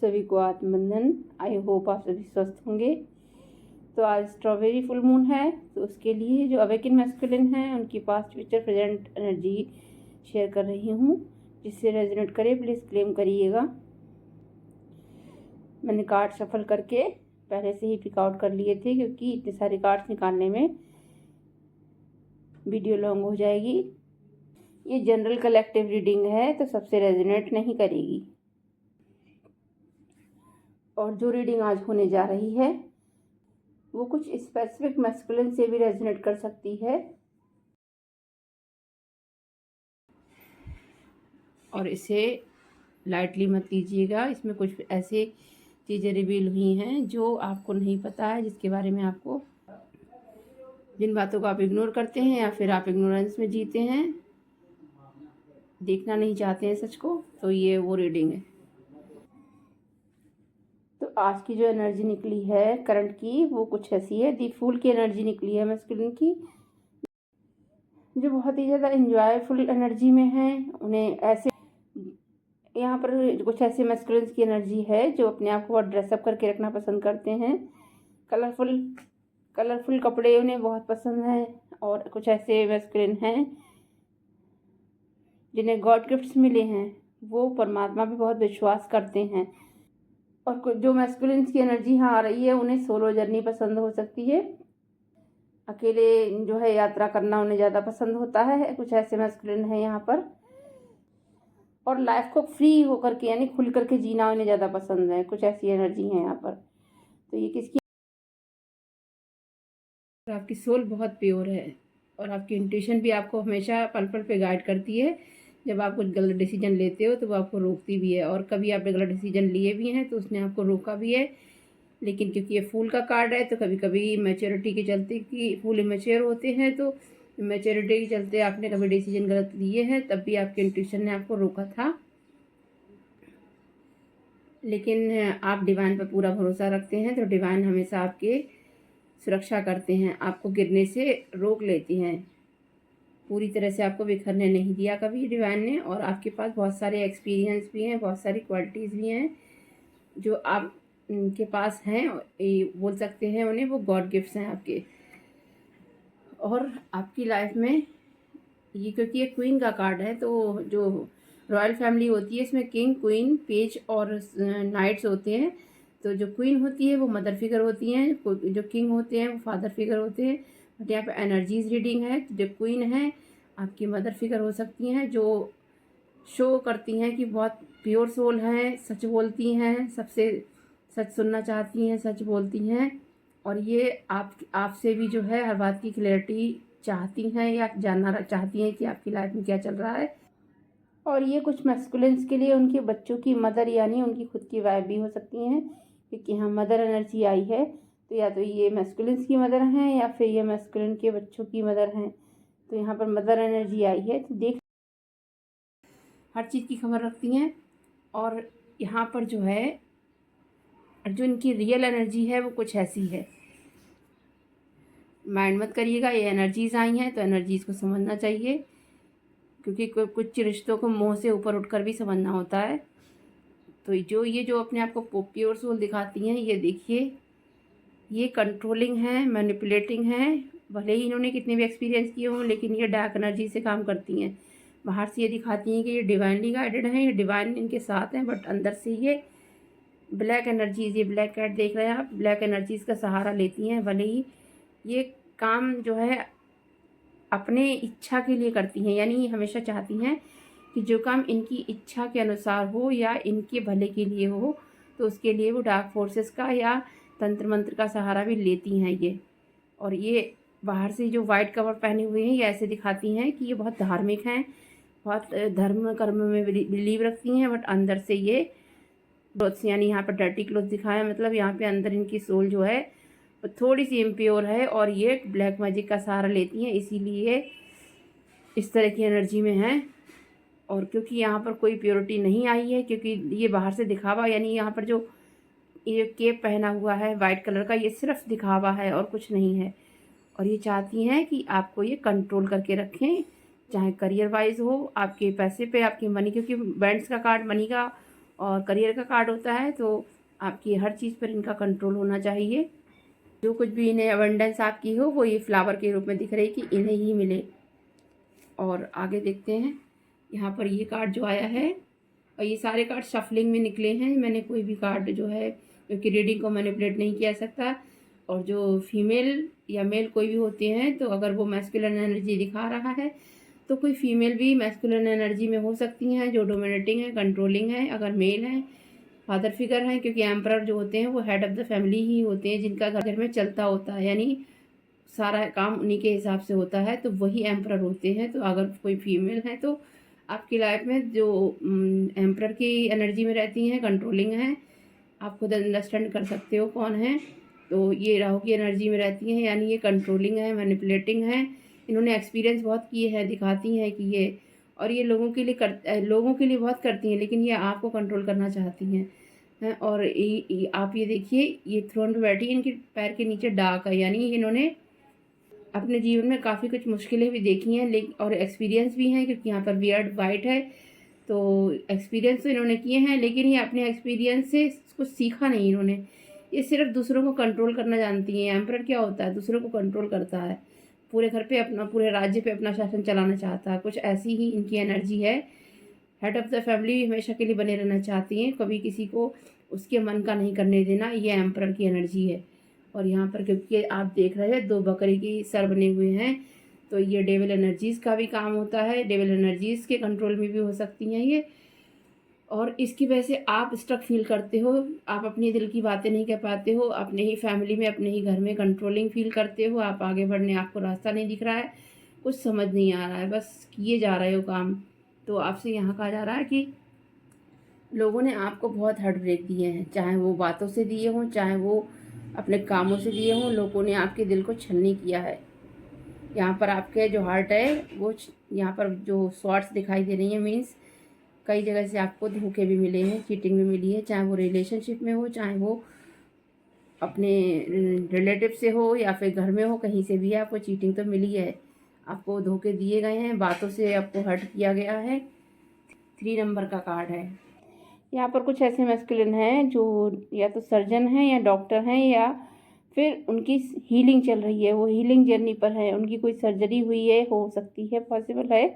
सभी को आत्मबंधन। I hope आप सभी स्वस्थ होंगे। तो आज स्ट्रॉबेरी फुल मून है, तो उसके लिए जो अवेकन मैस्कुलिन है उनकी past future present energy share कर रही हूँ। जिससे रेजोनेट करे प्लीज़ क्लेम करिएगा। मैंने कार्ड सफल करके पहले से ही पिक आउट कर लिए थे, क्योंकि इतने सारे कार्ड्स निकालने में वीडियो लॉन्ग हो जाएगी। ये जनरल कलेक्टिव रीडिंग है, तो सबसे रेजोनेट नहीं करेगी। और जो रीडिंग आज होने जा रही है वो कुछ स्पेसिफिक मैस्कुलिन से भी रेजोनेट कर सकती है। और इसे लाइटली मत लीजिएगा। इसमें कुछ ऐसे चीज़ें रिवील हुई हैं जो आपको नहीं पता है, जिसके बारे में आपको, जिन बातों को आप इग्नोर करते हैं या फिर आप इग्नोरेंस में जीते हैं, देखना नहीं चाहते हैं सच को, तो ये वो रीडिंग है। तो आज की जो एनर्जी निकली है करंट की, वो कुछ ऐसी है। दी फूल की एनर्जी निकली है मैस्कुलिन की, जो बहुत ही ज़्यादा इंजॉयफुल एनर्जी में है। उन्हें ऐसे यहाँ पर कुछ ऐसे मैस्कुलिन्स की एनर्जी है जो अपने आप को बहुत ड्रेसअप करके रखना पसंद करते हैं। कलरफुल कपड़े उन्हें बहुत पसंद हैं। और कुछ ऐसे मैस्कुलिन हैं जिन्हें गॉड गिफ्ट्स मिले हैं, वो परमात्मा पे बहुत विश्वास करते हैं। और जो मैस्कुलिन्स की एनर्जी यहाँ आ रही है, उन्हें सोलो जर्नी पसंद हो सकती है। अकेले जो है यात्रा करना उन्हें ज़्यादा पसंद होता है। कुछ ऐसे मैस्कुलिन है यहाँ पर। और लाइफ को फ्री होकर के यानी खुल करके जीना उन्हें ज़्यादा पसंद है। कुछ ऐसी एनर्जी है यहाँ पर। तो ये किसकी? आपकी सोल बहुत प्योर है और आपकी इंट्यूशन भी आपको हमेशा पल पल पे गाइड करती है। जब आप कुछ गलत डिसीजन लेते हो तो वो आपको रोकती भी है, और कभी आपने गलत डिसीजन लिए भी हैं तो उसने आपको रोका भी है। लेकिन क्योंकि ये फूल का कार्ड है, तो कभी कभी मैच्योरिटी के चलते, कि फूल इमेच्योर होते हैं, तो मैच्योरिटी के चलते आपने कभी डिसीजन गलत लिए हैं, तब भी आपके इंट्यूशन ने आपको रोका था। लेकिन आप डिवाइन पर पूरा भरोसा रखते हैं, तो डिवाइन हमेशा आपके सुरक्षा करते हैं, आपको गिरने से रोक लेते हैं। पूरी तरह से आपको बिखरने नहीं दिया कभी डिवाइन ने। और आपके पास बहुत सारे एक्सपीरियंस भी हैं, बहुत सारी क्वालिटीज़ भी हैं जो आप के पास हैं। बोल सकते हैं उन्हें, वो गॉड गिफ्ट्स हैं आपके। और आपकी लाइफ में ये, क्योंकि ये क्वीन का कार्ड है, तो जो रॉयल फैमिली होती है इसमें किंग, क्वीन, पेज और नाइट्स होते हैं। तो जो क्वीन होती है वो मदर फिगर होती हैं, जो किंग होते हैं वो फादर फिगर होते हैं। बट यहाँ पे एनर्जीज रीडिंग है। जो क्वीन है आपकी मदर फिगर हो सकती हैं, जो शो करती हैं कि बहुत प्योर सोल हैं, सच बोलती हैं, सबसे सच सुनना चाहती हैं, सच बोलती हैं। और ये आपसे भी जो है हर बात की क्लैरिटी चाहती हैं, या जानना चाहती हैं कि आपकी लाइफ में क्या चल रहा है। और ये कुछ मैस्कुलिन्स के लिए उनके बच्चों की मदर यानी उनकी खुद की वाइफ भी हो सकती हैं, क्योंकि यहाँ मदर एनर्जी आई है। तो या तो ये मैस्कुलिन्स की मदर हैं या फिर ये मैस्कुलिन के बच्चों की मदर हैं। तो यहाँ पर मदर एनर्जी आई है, तो देख हर चीज़ की खबर रखती हैं। और यहाँ पर जो है जो इनकी रियल एनर्जी है वो कुछ ऐसी है। माइंड मत करिएगा, ये एनर्जीज आई हैं तो एनर्जीज को समझना चाहिए, क्योंकि कुछ रिश्तों को मुंह से ऊपर उठकर भी समझना होता है। तो जो अपने आप को प्योर सोल दिखाती हैं, ये देखिए, ये कंट्रोलिंग है, मैनिपुलेटिंग है। भले ही इन्होंने कितने भी एक्सपीरियंस किए हों, लेकिन ये डार्क एनर्जी से काम करती हैं। बाहर से ये दिखाती हैं कि ये डिवाइनली गाइडेड हैं, ये डिवाइन इनके साथ हैं, बट अंदर से ये ब्लैक एनर्जीज, ये ब्लैक कैट देख रहे हैं आप, ब्लैक एनर्जीज का सहारा लेती हैं। भले ही ये काम जो है अपने इच्छा के लिए करती हैं, यानी हमेशा चाहती हैं कि जो काम इनकी इच्छा के अनुसार हो या इनके भले के लिए हो, तो उसके लिए वो डार्क फोर्सेस का या तंत्र मंत्र का सहारा भी लेती हैं ये। और ये बाहर से जो वाइट कवर पहने हुए हैं, ये ऐसे दिखाती हैं कि ये बहुत धार्मिक हैं, बहुत धर्म कर्म में बिलीव रखती हैं, बट अंदर से ये क्लोथ्स, यानी यहाँ पर डर्टी क्लोथ दिखाया, मतलब यहाँ पे अंदर इनकी सोल जो है वो थोड़ी सी इम्प्योर है, और ये ब्लैक मैजिक का सहारा लेती हैं, इसीलिए इस तरह की एनर्जी में है। और क्योंकि यहाँ पर कोई प्योरिटी नहीं आई है, क्योंकि ये बाहर से दिखावा, यानी यहाँ पर जो ये केप पहना हुआ है वाइट कलर का, ये सिर्फ दिखावा है और कुछ नहीं है। और ये चाहती हैं कि आपको ये कंट्रोल करके रखें, चाहे करियर वाइज हो, आपके पैसे पे, आपकी मनी, क्योंकि बैंड्स का कार्ड मनी का और करियर का कार्ड होता है, तो आपकी हर चीज़ पर इनका कंट्रोल होना चाहिए। जो कुछ भी इन्हें अबंडेंस आपकी हो वो ये फ्लावर के रूप में दिख रही कि इन्हें ही मिले। और आगे देखते हैं, यहाँ पर ये कार्ड जो आया है, और ये सारे कार्ड शफलिंग में निकले हैं। मैंने कोई भी कार्ड जो है, क्योंकि रीडिंग को मैनिपुलेट नहीं किया सकता। और जो फीमेल या मेल कोई भी होते हैं, तो अगर वो मैस्कुलिन एनर्जी दिखा रहा है तो कोई फीमेल भी मैस्कुलिन एनर्जी में हो सकती हैं, जो डोमिनेटिंग है, कंट्रोलिंग है। अगर मेल हैं, फादर फिगर हैं, क्योंकि एम्परर जो होते हैं वो हेड ऑफ़ द फैमिली ही होते हैं, जिनका घर में चलता होता है, यानी सारा काम उन्हीं के हिसाब से होता है, तो वही एम्परर होते हैं। तो अगर कोई फीमेल है तो आपकी लाइफ में जो एम्परर की एनर्जी में रहती हैं, कंट्रोलिंग हैं, आप खुद अंडरस्टैंड कर सकते हो कौन है। तो ये राहु की एनर्जी में रहती हैं, यानी ये कंट्रोलिंग है, मैनिपुलेटिंग है। इन्होंने एक्सपीरियंस बहुत किए हैं, दिखाती हैं कि ये, और ये लोगों के लिए बहुत करती हैं, लेकिन ये आपको कंट्रोल करना चाहती हैं। और आप ये देखिए, ये थ्रोन पे बैठी, इनके पैर के नीचे डार्क है, यानी इन्होंने अपने जीवन में काफ़ी कुछ मुश्किलें भी देखी हैं, लेकिन और एक्सपीरियंस भी हैं, क्योंकि यहाँ पर बियर्ड वाइट है। तो एक्सपीरियंस तो इन्होंने किए हैं, लेकिन ये अपने एक्सपीरियंस से कुछ सीखा नहीं इन्होंने। ये सिर्फ दूसरों को कंट्रोल करना जानती हैं। एम्परर क्या होता है? दूसरों को कंट्रोल करता है, पूरे घर पे अपना, पूरे राज्य पे अपना शासन चलाना चाहता है। कुछ ऐसी ही इनकी एनर्जी है। हेड ऑफ़ द फैमिली हमेशा के लिए बने रहना चाहती हैं, कभी किसी को उसके मन का नहीं करने देना, ये एम्परर की एनर्जी है। और यहाँ पर क्योंकि आप देख रहे हैं 2 बकरी की सर बने हुए हैं, तो ये डेविल एनर्जीज़ का भी काम होता है। डेविल एनर्जीज़ के कंट्रोल में भी हो सकती हैं ये। और इसकी वजह से आप स्ट्रक फील करते हो, आप अपनी दिल की बातें नहीं कह पाते हो, अपने ही फैमिली में, अपने ही घर में कंट्रोलिंग फील करते हो। आप आगे बढ़ने, आपको रास्ता नहीं दिख रहा है, कुछ समझ नहीं आ रहा है, बस किए जा रहे हो काम। तो आपसे यहाँ कहा जा रहा है कि लोगों ने आपको बहुत हार्ट ब्रेक दिए हैं, चाहे वो बातों से दिए हों, चाहे वो अपने कामों से दिए हों। लोगों ने आपके दिल को छलनी किया है। यहाँ पर आपके जो हार्ट है वो, यहाँ पर जो स्वॉर्ड्स दिखाई दे रही हैं, मीन्स कई जगह से आपको धोखे भी मिले हैं, चीटिंग भी मिली है, चाहे वो रिलेशनशिप में हो, चाहे वो अपने रिलेटिव से हो, या फिर घर में हो, कहीं से भी आपको चीटिंग तो मिली है। आपको धोखे दिए गए हैं, बातों से आपको हर्ट किया गया है। 3 नंबर का कार्ड है। यहाँ पर कुछ ऐसे मैस्कुलिन हैं जो या तो सर्जन हैं या डॉक्टर हैं, या फिर उनकी हीलिंग चल रही है, वो हीलिंग जर्नी पर है, उनकी कोई सर्जरी हुई है, हो सकती है, पॉसिबल है।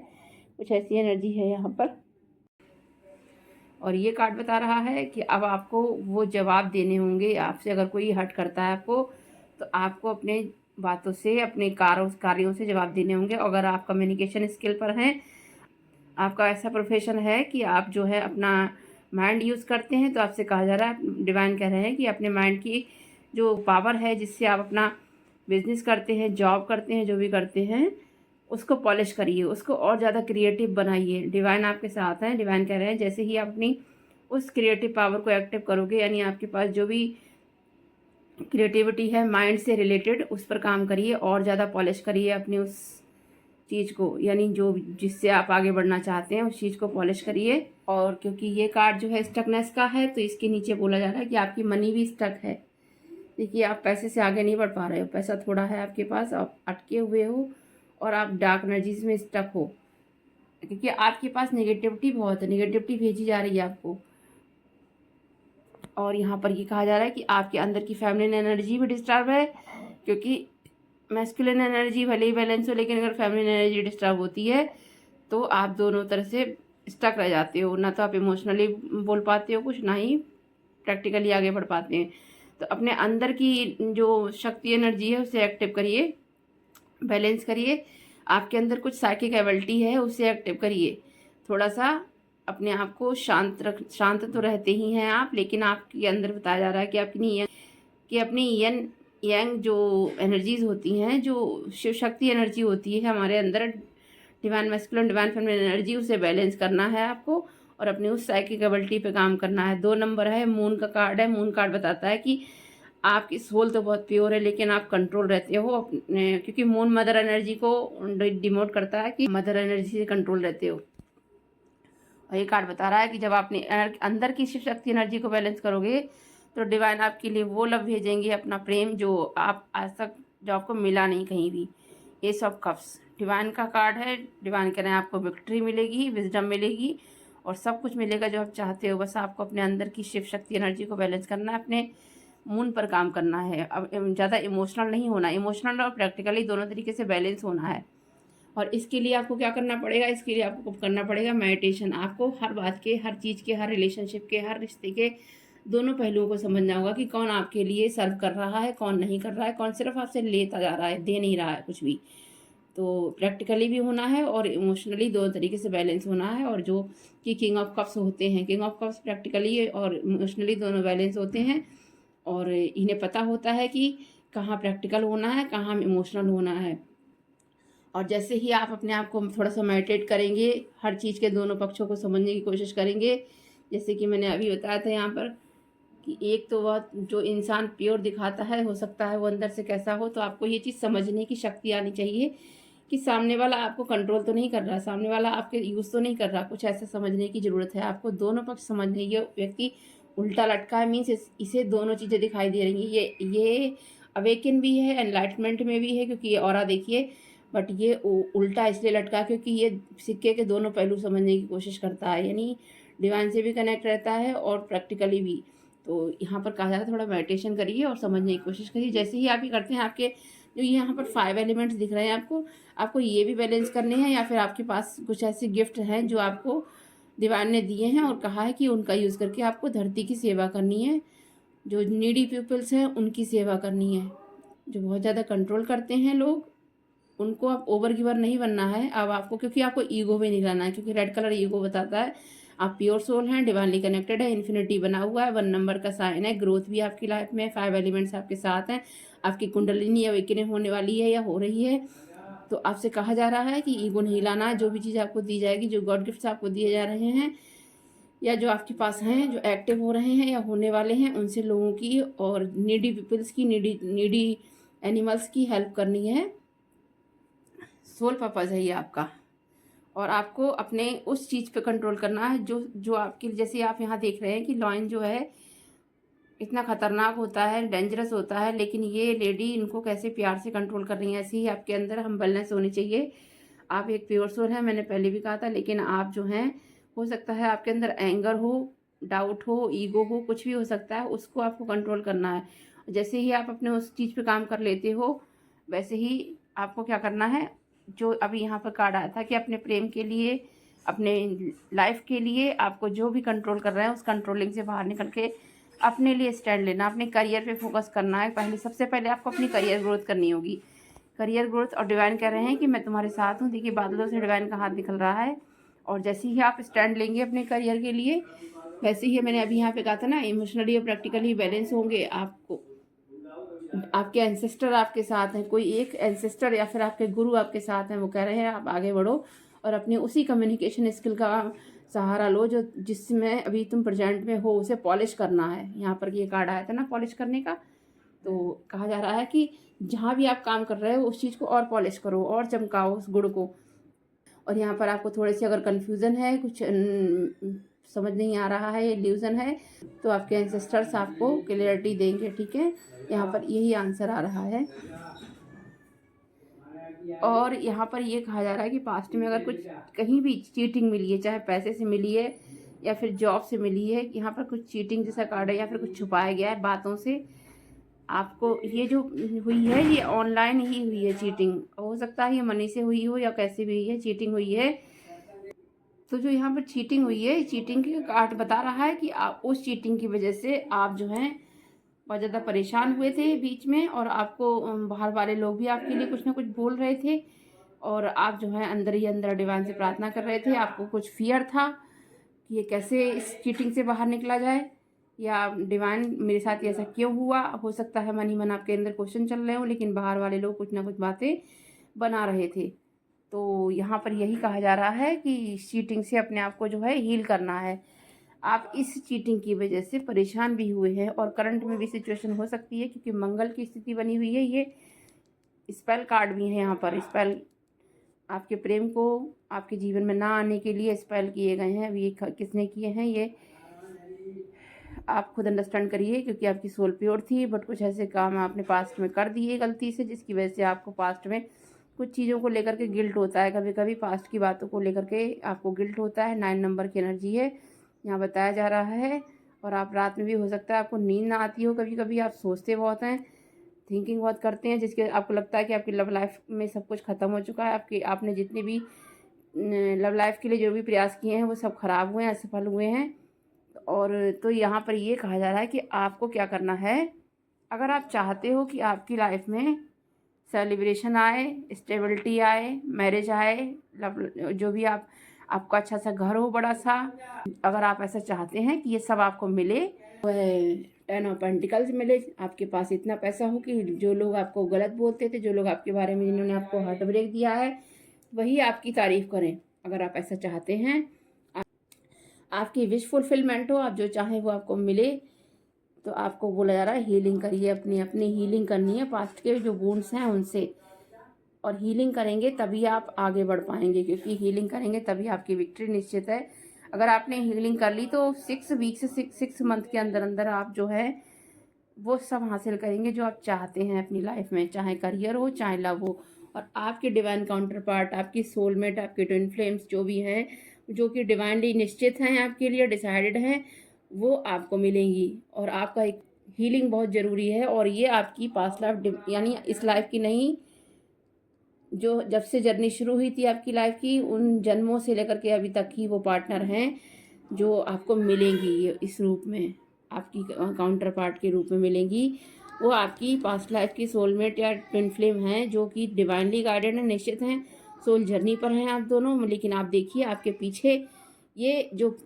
कुछ ऐसी एनर्जी है यहाँ पर। और ये कार्ड बता रहा है कि अब आपको वो जवाब देने होंगे। आपसे अगर कोई हर्ट करता है आपको, तो आपको अपने बातों से, अपने कार्यों से जवाब देने होंगे। अगर आप कम्युनिकेशन स्किल पर हैं, आपका ऐसा प्रोफेशन है कि आप जो है अपना माइंड यूज़ करते हैं, तो आपसे कहा जा रहा है, डिवाइन कह रहे हैं कि अपने माइंड की जो पावर है, जिससे आप अपना बिजनेस करते हैं, जॉब करते हैं, जो भी करते हैं, उसको पॉलिश करिए, उसको और ज़्यादा क्रिएटिव बनाइए। डिवाइन आपके साथ हैं। डिवाइन कह रहे हैं जैसे ही आप अपनी उस क्रिएटिव पावर को एक्टिव करोगे, यानी आपके पास जो भी क्रिएटिविटी है माइंड से रिलेटेड, उस पर काम करिए और ज़्यादा पॉलिश करिए अपनी उस चीज़ को, यानी जो जिससे आप आगे बढ़ना चाहते हैं उस चीज़ को पॉलिश करिए। और क्योंकि ये कार्ड जो है स्टकनेस का है, तो इसके नीचे बोला जा रहा है कि आपकी मनी भी स्टक है। देखिए, आप पैसे से आगे नहीं बढ़ पा रहे हो, पैसा थोड़ा है आपके पास, आप अटके हुए हो और आप डार्क एनर्जीज में स्टक हो, क्योंकि आपके पास नेगेटिविटी बहुत है, नेगेटिविटी भेजी जा रही है आपको। और यहाँ पर ये कहा जा रहा है कि आपके अंदर की फैमिली एनर्जी भी डिस्टर्ब है, क्योंकि मैस्कुलिन एनर्जी भले ही बैलेंस हो, लेकिन अगर फैमिली एनर्जी डिस्टर्ब होती है तो आप दोनों तरह से स्टक रह जाते हो। ना तो आप इमोशनली बोल पाते हो कुछ, ना ही प्रैक्टिकली आगे बढ़ पाते हैं। तो अपने अंदर की जो शक्ति एनर्जी है उसे एक्टिव करिए, बैलेंस करिए। आपके अंदर कुछ साइकिक एबिलिटी है, उसे एक्टिव करिए। थोड़ा सा अपने आप को शांत तो रहते ही हैं आप, लेकिन आपके अंदर बताया जा रहा है कि अपनी यंग जो एनर्जीज होती हैं, जो शिव शक्ति एनर्जी होती है हमारे अंदर, divine masculine, divine feminine energy, उसे बैलेंस करना है आपको और अपनी उस साइकिक एबिलिटी पे काम करना है। 2 नंबर है, मून का कार्ड है। मून कार्ड बताता है कि आपकी सोल तो बहुत प्योर है, लेकिन आप कंट्रोल रहते हो अपने, क्योंकि मून मदर एनर्जी को डिमोट करता है कि मदर एनर्जी से कंट्रोल रहते हो। और ये कार्ड बता रहा है कि जब आप अपने अंदर की शिव शक्ति एनर्जी को बैलेंस करोगे, तो डिवाइन आपके लिए वो लव भेजेंगे, अपना प्रेम, जो आप आज तक, जो आपको मिला नहीं कहीं भी। एस ऑफ कप्स डिवाइन का कार्ड है। डिवाइन कह रहे हैं आपको विक्ट्री मिलेगी, विजडम मिलेगी, और सब कुछ मिलेगा जो आप चाहते हो। बस आपको अपने अंदर की शिव शक्ति एनर्जी को बैलेंस करना है, अपने मून पर काम करना है। अब ज़्यादा इमोशनल नहीं होना, इमोशनल और प्रैक्टिकली दोनों तरीके से बैलेंस होना है। और इसके लिए आपको क्या करना पड़ेगा, इसके लिए आपको करना पड़ेगा मेडिटेशन। आपको हर बात के, हर चीज़ के, हर रिलेशनशिप के, हर रिश्ते के दोनों पहलुओं को समझना होगा कि कौन आपके लिए सर्व कर रहा है, कौन नहीं कर रहा है, कौन सिर्फ आपसे लेता जा रहा है, दे नहीं रहा है कुछ भी। तो प्रैक्टिकली भी होना है और इमोशनली दोनों तरीके से बैलेंस होना है। और जो कि किंग ऑफ कप्स होते हैं, किंग ऑफ कप्स प्रैक्टिकली और इमोशनली दोनों बैलेंस होते हैं। और इन्हें पता होता है कि कहाँ प्रैक्टिकल होना है, कहाँ इमोशनल होना है। और जैसे ही आप अपने आप को थोड़ा सा मेडिटेट करेंगे, हर चीज़ के दोनों पक्षों को समझने की कोशिश करेंगे, जैसे कि मैंने अभी बताया था यहाँ पर कि एक तो वह जो इंसान प्योर दिखाता है, हो सकता है वो अंदर से कैसा हो। तो आपको ये चीज़ समझने की शक्ति आनी चाहिए कि सामने वाला आपको कंट्रोल तो नहीं कर रहा, सामने वाला आपके यूज़ तो नहीं कर रहा, कुछ ऐसा समझने की ज़रूरत है आपको। दोनों पक्ष समझने, ये व्यक्ति उल्टा लटका है मीन्स इसे दोनों चीज़ें दिखाई दे रही हैं। ये अवेकन भी है, एनलाइटमेंट में भी है, क्योंकि ये ऑरा देखिए, बट ये उल्टा इसलिए लटका क्योंकि ये सिक्के के दोनों पहलू समझने की कोशिश करता है, यानी डिवाइन से भी कनेक्ट रहता है और प्रैक्टिकली भी। तो यहाँ पर कहा जाता है थोड़ा मेडिटेशन करिए और समझने की कोशिश करिए। जैसे ही आप ये करते हैं, आपके जो यहाँ पर 5 एलिमेंट्स दिख रहे हैं आपको, आपको ये भी बैलेंस करने हैं, या फिर आपके पास कुछ ऐसे गिफ्ट हैं जो आपको डिवाइन ने दिए हैं और कहा है कि उनका यूज़ करके आपको धरती की सेवा करनी है, जो नीडी पीपल्स हैं उनकी सेवा करनी है। जो बहुत ज़्यादा कंट्रोल करते हैं लोग, उनको आप ओवर गिवर नहीं बनना है अब आपको, क्योंकि आपको ईगो में नहीं रहना है, क्योंकि रेड कलर ईगो बताता है आप प्योर सोल हैं, डिवाइनली कनेक्टेड है, इन्फिनिटी बना हुआ है, 1 नंबर का साइन है, ग्रोथ भी आपकी लाइफ में, 5 एलिमेंट्स आपके साथ हैं, आपकी कुंडलिनी अवेकनिंग होने वाली है या हो रही है। तो आपसे कहा जा रहा है कि ईगो नहीं लाना है। जो भी चीज़ आपको दी जाएगी, जो गॉड गिफ्ट्स आपको दिए जा रहे हैं या जो आपके पास हैं, जो एक्टिव हो रहे हैं या होने वाले हैं, उनसे लोगों की और नीडी पीपल्स की, नीडी एनिमल्स की हेल्प करनी है। सोल पर्पज़ है ये आपका। और आपको अपने उस चीज़ पे कंट्रोल करना है जो जो आपके, जैसे आप यहाँ देख रहे हैं कि लॉयन जो है इतना खतरनाक होता है, डेंजरस होता है, लेकिन ये लेडी इनको कैसे प्यार से कंट्रोल कर रही है। ऐसे ही आपके अंदर हम्बलनेस होनी चाहिए। आप एक प्योर सोल है, मैंने पहले भी कहा था, लेकिन आप जो हैं, हो सकता है आपके अंदर एंगर हो, डाउट हो, ईगो हो, कुछ भी हो सकता है, उसको आपको कंट्रोल करना है। जैसे ही आप अपने उस चीज़ पे काम कर लेते हो, वैसे ही आपको क्या करना है, जो अभी यहाँ पर कार्ड आया था कि अपने प्रेम के लिए, अपने लाइफ के लिए आपको जो भी कंट्रोल कर रहा है उस कंट्रोलिंग से बाहर निकल के अपने लिए स्टैंड लेना, अपने करियर पे फोकस करना है। पहले, सबसे पहले आपको अपनी करियर ग्रोथ करनी होगी, करियर ग्रोथ। और डिवाइन कह रहे हैं कि मैं तुम्हारे साथ हूँ। देखिए बादलों से डिवाइन का हाथ निकल रहा है। और जैसे ही आप स्टैंड लेंगे अपने करियर के लिए, वैसे ही मैंने अभी यहाँ पे कहा था ना, इमोशनली और प्रैक्टिकली बैलेंस होंगे। आपको आपके एंसेस्टर आपके साथ हैं, कोई एक एंसेस्टर या फिर आपके गुरु आपके साथ हैं, वो कह रहे हैं आप आगे बढ़ो और अपनी उसी कम्युनिकेशन स्किल का सहारा लो जो जिसमें अभी तुम प्रेजेंट में हो, उसे पॉलिश करना है। यहाँ पर ये कार्ड आया था ना पॉलिश करने का, तो कहा जा रहा है कि जहाँ भी आप काम कर रहे हो उस चीज़ को और पॉलिश करो और चमकाओ उस गुण को। और यहाँ पर आपको थोड़ी सी अगर कन्फ्यूज़न है, कुछ समझ नहीं आ रहा है, इल्यूज़न है, तो आपके एंसेस्टर्स आपको क्लियरिटी देंगे, ठीक है। यहाँ पर यही आंसर आ रहा है। और यहाँ पर ये कहा जा रहा है कि पास्ट में अगर कुछ कहीं भी चीटिंग मिली है, चाहे पैसे से मिली है या फिर जॉब से मिली है, यहाँ पर कुछ चीटिंग जैसा कार्ड है या फिर कुछ छुपाया गया है बातों से, आपको ये जो हुई है ये ऑनलाइन ही हुई है चीटिंग। हो सकता है ये मनी से हुई हो या कैसे भी हुई है, चीटिंग हुई है। तो जो यहाँ पर चीटिंग हुई है, चीटिंग के कार्ड बता रहा है कि आप उस चीटिंग की वजह से आप जो हैं बहुत ज़्यादा परेशान हुए थे बीच में, और आपको बाहर वाले लोग भी आपके लिए कुछ ना कुछ बोल रहे थे, और आप जो है अंदर ही अंदर डिवाइन से प्रार्थना कर रहे थे। आपको कुछ फियर था कि ये कैसे इस चीटिंग से बाहर निकला जाए, या डिवाइन मेरे साथ ऐसा क्यों हुआ। हो सकता है मन ही मन आपके अंदर क्वेश्चन चल रहे हो, लेकिन बाहर वाले लोग कुछ ना कुछ बातें बना रहे थे। तो यहाँ पर यही कहा जा रहा है कि इस चीटिंग से अपने आप को जो है हील करना है। आप इस चीटिंग की वजह से परेशान भी हुए हैं और करंट में भी सिचुएशन हो सकती है, क्योंकि मंगल की स्थिति बनी हुई है। ये स्पेल कार्ड भी है यहाँ पर। स्पेल आपके प्रेम को आपके जीवन में ना आने के लिए स्पेल किए गए हैं। अब ये किसने किए हैं ये आप खुद अंडरस्टैंड करिए, क्योंकि आपकी सोल प्योर थी, बट कुछ ऐसे काम आपने पास्ट में कर दिए गलती से, जिसकी वजह से आपको पास्ट में कुछ चीज़ों को लेकर के गिल्ट होता है, कभी कभी पास्ट की बातों को लेकर के आपको गिल्ट होता है। 9 नंबर की एनर्जी है यहाँ बताया जा रहा है। और आप रात में भी हो सकता है आपको नींद ना आती हो, कभी कभी आप सोचते बहुत हैं, थिंकिंग बहुत करते हैं, जिसके आपको लगता है कि आपकी लव लाइफ में सब कुछ ख़त्म हो चुका है, आपने जितने भी लव लाइफ के लिए जो भी प्रयास किए हैं वो सब खराब हुए हैं, असफल हुए हैं। और तो यहाँ पर ये कहा जा रहा है कि आपको क्या करना है। अगर आप चाहते हो कि आपकी लाइफ में सेलिब्रेशन आए, स्टेबिलिटी आए, मैरिज आए, जो भी आपका अच्छा सा घर हो बड़ा सा, अगर आप ऐसा चाहते हैं कि ये सब आपको मिले, वह 10 ऑफ पेंटिकल्स मिले, आपके पास इतना पैसा हो कि जो लोग आपको गलत बोलते थे, जो लोग आपके बारे में जिन्होंने आपको हार्ट ब्रेक दिया है, वही आपकी तारीफ करें। अगर आप ऐसा चाहते हैं, आपकी विश फुलफिलमेंट हो, आप जो चाहें वो आपको मिले, तो आपको बोला जा रहा है हीलिंग करिए, अपनी अपनी हीलिंग करनी है पास्ट के जो वुंड्स हैं उनसे। और हीलिंग करेंगे तभी आप आगे बढ़ पाएंगे, क्योंकि हीलिंग करेंगे तभी आपकी विक्ट्री निश्चित है। अगर आपने हीलिंग कर ली तो 6 वीक से 6 मंथ के अंदर अंदर आप जो है वो सब हासिल करेंगे जो आप चाहते हैं अपनी लाइफ में, चाहे करियर हो चाहे लव हो। और आपके डिवाइन काउंटर पार्ट, आपकी सोलमेट, आपके ट्विन फ्लेम्स जो भी हैं, जो कि डिवाइनली निश्चित हैं आपके लिए, डिसाइडेड हैं, वो आपको मिलेंगी। और आपका एक हीलिंग बहुत ज़रूरी है। और ये आपकी पास्ट लाइफ यानी इस लाइफ की नहीं, जो जब से जर्नी शुरू हुई थी आपकी लाइफ की, उन जन्मों से लेकर के अभी तक ही वो पार्टनर हैं जो आपको मिलेंगी इस रूप में, आपकी काउंटर पार्ट के रूप में मिलेंगी। वो आपकी पास्ट लाइफ की सोलमेट या ट्विन फ्लेम हैं, जो कि डिवाइनली गाइडेड हैं, निश्चित हैं, सोल जर्नी पर हैं आप दोनों। लेकिन आप देखिए आपके पीछे ये जो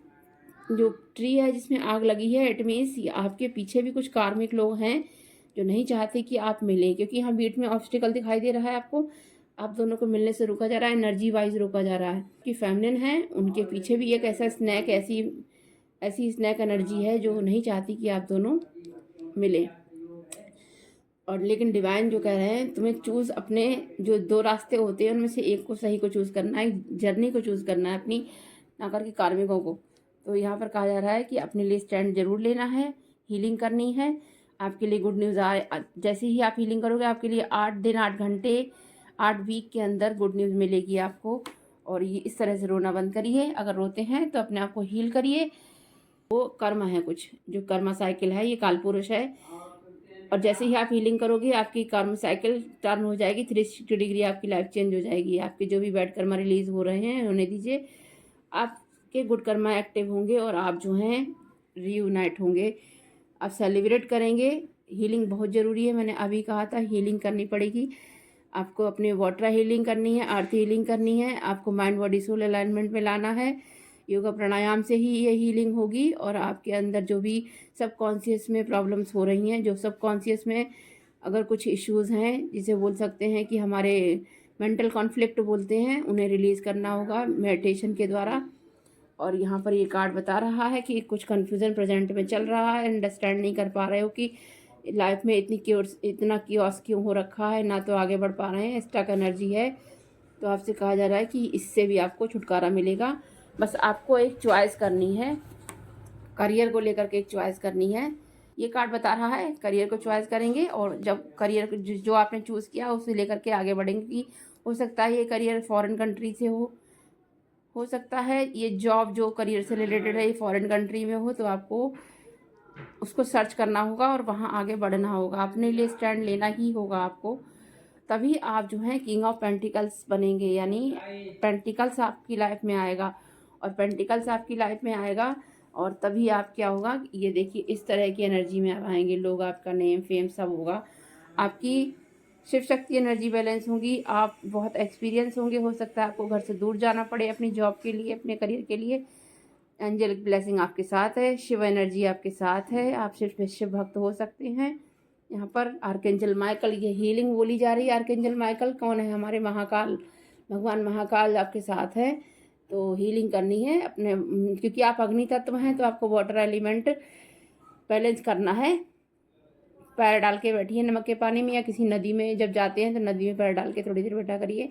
जो ट्री है जिसमें आग लगी है, इट मीन्स आपके पीछे भी कुछ कार्मिक लोग हैं जो नहीं चाहते कि आप मिलें, क्योंकि यहाँ बीच में ऑब्स्टिकल दिखाई दे रहा है आपको, आप दोनों को मिलने से रोका जा रहा है, एनर्जी वाइज रोका जा रहा है। कि फेमिनिन है, उनके पीछे भी एक ऐसा स्नैक, ऐसी स्नैक एनर्जी है जो नहीं चाहती कि आप दोनों मिले। और लेकिन डिवाइन जो कह रहे हैं, तुम्हें चूज़ अपने जो 2 रास्ते होते हैं उनमें से एक को सही को चूज़ करना है, जर्नी को चूज़ करना है अपनी, ना करके कार्मिकों को। तो यहाँ पर कहा जा रहा है कि अपने लिए स्टैंड जरूर लेना है, हीलिंग करनी है। आपके लिए गुड न्यूज़ आए, जैसे ही आप हीलिंग करोगे आपके लिए 8 दिन 8 घंटे 8 वीक के अंदर गुड न्यूज़ मिलेगी आपको। और ये इस तरह से रोना बंद करिए, अगर रोते हैं तो अपने आप को हील करिए। वो कर्म है कुछ, जो कर्म साइकिल है, ये कालपुरुष है। और जैसे ही आप हीलिंग करोगे आपकी कर्म साइकिल टर्न हो जाएगी, 360 डिग्री आपकी लाइफ चेंज हो जाएगी। आपके जो भी बैड कर्मा रिलीज हो रहे हैं होने दीजिए, आपके गुड कर्मा एक्टिव होंगे और आप जो हैं रीयूनाइट होंगे, आप सेलिब्रेट करेंगे। हीलिंग बहुत ज़रूरी है, मैंने अभी कहा था हीलिंग करनी पड़ेगी आपको। अपने वाटर हीलिंग करनी है, अर्थ हीलिंग करनी है, आपको माइंड बॉडी सोल अलाइनमेंट में लाना है। योगा प्राणायाम से ही ये हीलिंग होगी। और आपके अंदर जो भी सब कॉन्शियस में प्रॉब्लम्स हो रही हैं, जो सब कॉन्शियस में अगर कुछ इश्यूज़ हैं, जिसे बोल सकते हैं कि हमारे मेंटल कॉन्फ्लिक्ट बोलते हैं, उन्हें रिलीज़ करना होगा मेडिटेशन के द्वारा। और यहाँ पर ये कार्ड बता रहा है कि कुछ कन्फ्यूज़न प्रेजेंट में चल रहा है, अंडरस्टैंड नहीं कर पा रहे हो कि लाइफ में इतना क्योस क्यों हो रखा है, ना तो आगे बढ़ पा रहे हैं, स्टक एनर्जी है। तो आपसे कहा जा रहा है कि इससे भी आपको छुटकारा मिलेगा। बस आपको एक चॉइस करनी है, करियर को लेकर के एक चॉइस करनी है। ये कार्ड बता रहा है करियर को चॉइस करेंगे, और जब करियर जो आपने चूज़ किया उसे लेकर के आगे बढ़ेंगे। कि हो सकता है ये करियर फॉरेन कंट्री से हो सकता है ये जॉब जो करियर से रिलेटेड है ये फॉरेन कंट्री में हो, तो आपको उसको सर्च करना होगा और वहाँ आगे बढ़ना होगा, अपने लिए स्टैंड लेना ही होगा आपको। तभी आप जो हैं किंग ऑफ पेंटिकल्स बनेंगे, यानी पेंटिकल्स आपकी लाइफ में आएगा। और पेंटिकल्स आपकी लाइफ में आएगा और तभी आप क्या होगा, ये देखिए इस तरह की एनर्जी में आप आएंगे, लोग आपका नेम फेम सब होगा, आपकी शिव शक्ति एनर्जी बैलेंस होगी, आप बहुत एक्सपीरियंस होंगे। हो सकता है आपको घर से दूर जाना पड़े अपनी जॉब के लिए, अपने करियर के लिए। एंजेलिक ब्लेसिंग आपके साथ है, शिव एनर्जी आपके साथ है, आप सिर्फ शिव भक्त हो सकते हैं। यहाँ पर आर्कएंजल माइकल, ये हीलिंग बोली जा रही है। आर्कएंजल माइकल कौन है? हमारे महाकाल, भगवान महाकाल आपके साथ है। तो हीलिंग करनी है अपने, क्योंकि आप अग्नि तत्व हैं तो आपको वाटर एलिमेंट बैलेंस करना है। पैर डाल के बैठिए नमक के पानी में, या किसी नदी में जब जाते हैं तो नदी में पैर डाल के थोड़ी देर बैठा करिए,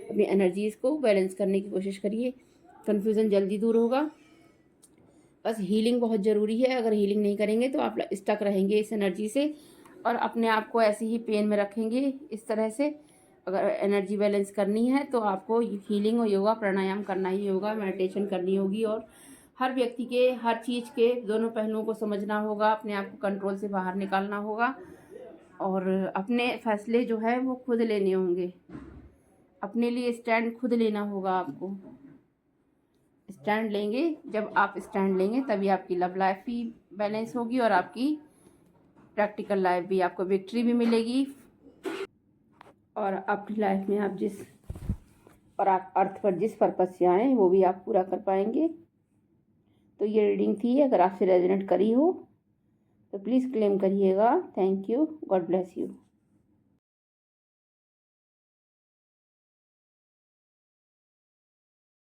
अपनी एनर्जीज़ को बैलेंस करने की कोशिश करिए, कन्फ्यूज़न जल्दी दूर होगा। बस हीलिंग बहुत ज़रूरी है, अगर हीलिंग नहीं करेंगे तो आप स्टक रहेंगे इस एनर्जी से और अपने आप को ऐसे ही पेन में रखेंगे इस तरह से। अगर एनर्जी बैलेंस करनी है तो आपको हीलिंग और योगा प्राणायाम करना ही होगा, मेडिटेशन करनी होगी। और हर व्यक्ति के हर चीज़ के दोनों पहलुओं को समझना होगा, अपने आप को कंट्रोल से बाहर निकालना होगा और अपने फैसले जो है वो खुद लेने होंगे। अपने लिए स्टैंड खुद लेना होगा आपको। स्टैंड लेंगे, जब आप स्टैंड लेंगे तभी आपकी लव लाइफ भी बैलेंस होगी और आपकी प्रैक्टिकल लाइफ भी, आपको विक्ट्री भी मिलेगी और अपनी लाइफ में आप जिस और आप अर्थ पर जिस पर्पस से आए वो भी आप पूरा कर पाएंगे। तो ये रीडिंग थी, अगर आपसे रेजोनेट करी हो तो प्लीज़ क्लेम करिएगा। Thank you, God bless you.